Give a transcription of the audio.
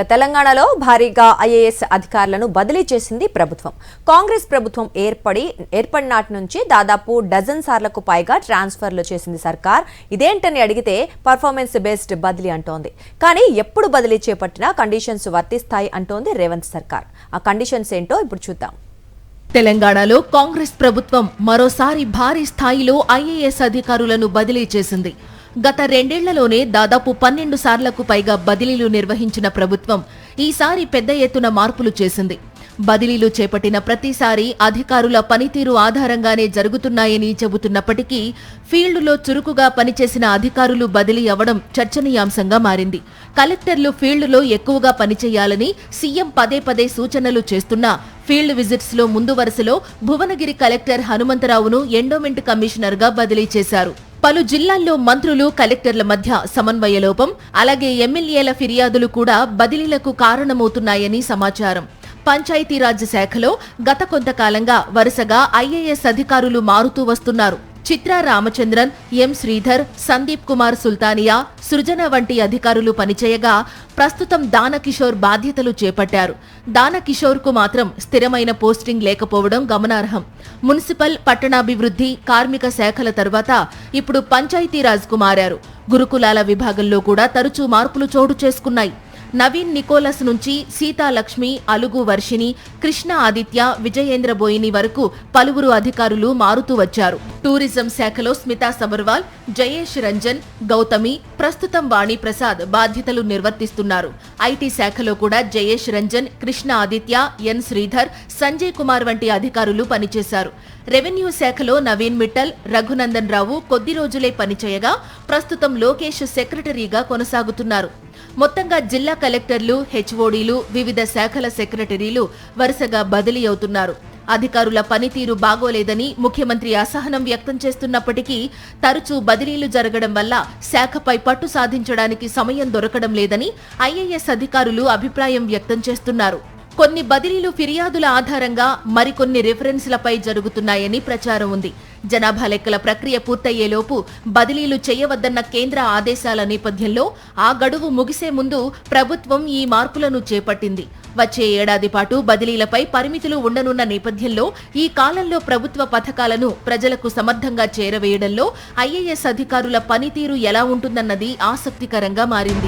తెలంగాణలో భారీగా ఐఏఎస్ అధికారులను బదిలీ చేసింది ప్రభుత్వం. కాంగ్రెస్ ప్రభుత్వం ఏర్పడిన నాటి నుంచి దాదాపు డజన్ సార్లకు పైగా ట్రాన్స్ఫర్లు చేసింది సర్కార్. ఇదేంటని అడిగితే పర్ఫార్మెన్స్ బేస్డ్ బదిలీ అంటోంది. కానీ ఎప్పుడు బదిలీ చేపట్టినా కండిషన్స్ వర్తిస్తాయి అంటోంది రేవంత్ సర్కార్. ఆ కండిషన్స్ ఏంటో ఇప్పుడు చూద్దాం. తెలంగాణలో కాంగ్రెస్ ప్రభుత్వం మరోసారి భారీ స్థాయిలో ఐఏఎస్ అధికారులను బదిలీ చేసింది. గత 2 ఏళ్లలోనే దాదాపు 12 సార్లకు పైగా బదిలీలు నిర్వహించిన ప్రభుత్వం ఈసారి పెద్ద ఎత్తున మార్పులు చేసింది. బదిలీలు చేపట్టిన ప్రతిసారి అధికారుల పనితీరు ఆధారంగానే జరుగుతున్నాయని చెబుతున్నప్పటికీ ఫీల్డులో చురుకుగా పనిచేసిన అధికారులు బదిలీ అవ్వడం చర్చనీయాంశంగా మారింది. కలెక్టర్లు ఫీల్డులో ఎక్కువగా పనిచేయాలని సీఎం పదే సూచనలు చేస్తున్నా ఫీల్డ్ విజిట్స్ లో ముందు వరుసలో భువనగిరి కలెక్టర్ హనుమంతరావును ఎండోమెంట్ కమిషనర్గా బదిలీ చేశారు. పలు జిల్లాల్లో మంత్రులు కలెక్టర్ల మధ్య సమన్వయ లోపం, అలాగే ఎమ్మెల్యేల ఫిర్యాదులు కూడా బదిలీలకు కారణమవుతున్నాయని సమాచారం. పంచాయతీరాజ్ శాఖలో గత కొంతకాలంగా వరుసగా ఐఏఎస్ అధికారులు మారుతూ వస్తున్నారు. చిత్రా రామచంద్రన్, ఎం శ్రీధర్, సందీప్ కుమార్ సుల్తానియా, సృజన వంటి అధికారులు పనిచేయగా ప్రస్తుతం దానకిషోర్ బాధ్యతలు చేపట్టారు. దానకిషోర్ కు మాత్రం స్థిరమైన పోస్టింగ్ లేకపోవడం గమనార్హం. మున్సిపల్, పట్టణాభివృద్ధి, కార్మిక శాఖల తర్వాత ఇప్పుడు పంచాయతీరాజ్ కు మారారు. గురుకులాల విభాగంలో కూడా తరచూ మార్పులు చోటు చేసుకున్నాయి. నవీన్ నికోలస్ నుంచి సీతాలక్ష్మి, అలుగు వర్షిని, కృష్ణ ఆదిత్య, విజయేంద్ర బోయిని వరకు పలువురు అధికారులు మారుతూ వచ్చారు. టూరిజం శాఖలో స్మితా సబర్వాల్, జయేష్ రంజన్, గౌతమి, ప్రస్తుతం వాణి ప్రసాద్ బాధ్యతలు నిర్వర్తిస్తున్నారు. ఐటీ శాఖలో కూడా జయేష్ రంజన్, కృష్ణ ఆదిత్య, ఎన్ శ్రీధర్, సంజయ్ కుమార్ వంటి అధికారులు పనిచేశారు. రెవెన్యూ శాఖలో నవీన్ మిట్టల్, రఘునందన్ రావు కొద్ది రోజులే పనిచేయగా ప్రస్తుతం లోకేష్ సెక్రటరీగా కొనసాగుతున్నారు. మొత్తంగా జిల్లా కలెక్టర్లు, హెచ్ఓడీలు, వివిధ శాఖల సెక్రటరీలు వరుసగా బదిలీ అవుతున్నారు. అధికారుల పనితీరు బాగోలేదని ముఖ్యమంత్రి అసహనం వ్యక్తం చేస్తున్నప్పటికీ తరచూ బదిలీలు జరగడం వల్ల శాఖపై పట్టు సాధించడానికి సమయం దొరకడం లేదని ఐఏఎస్ అధికారులు అభిప్రాయం వ్యక్తం చేస్తున్నారు. కొన్ని బదిలీలు ఫిర్యాదుల ఆధారంగా మరికొన్ని రిఫరెన్స్లపై జరుగుతున్నాయని ప్రచారం ఉంది. జనాభా లెక్కల ప్రక్రియ పూర్తయ్యేలోపు బదిలీలు చేయవద్దన్న కేంద్ర ఆదేశాల నేపథ్యంలో ఆ గడువు ముగిసే ముందు ప్రభుత్వం ఈ మార్పులను చేపట్టింది. వచ్చే ఏడాది పాటు బదిలీలపై పరిమితులు ఉండనున్న నేపథ్యంలో ఈ కాలంలో ప్రభుత్వ పథకాలను ప్రజలకు సమర్థంగా చేరవేయడంలో ఐఏఎస్ అధికారుల పనితీరు ఎలా ఉంటుందన్నది ఆసక్తికరంగా మారింది.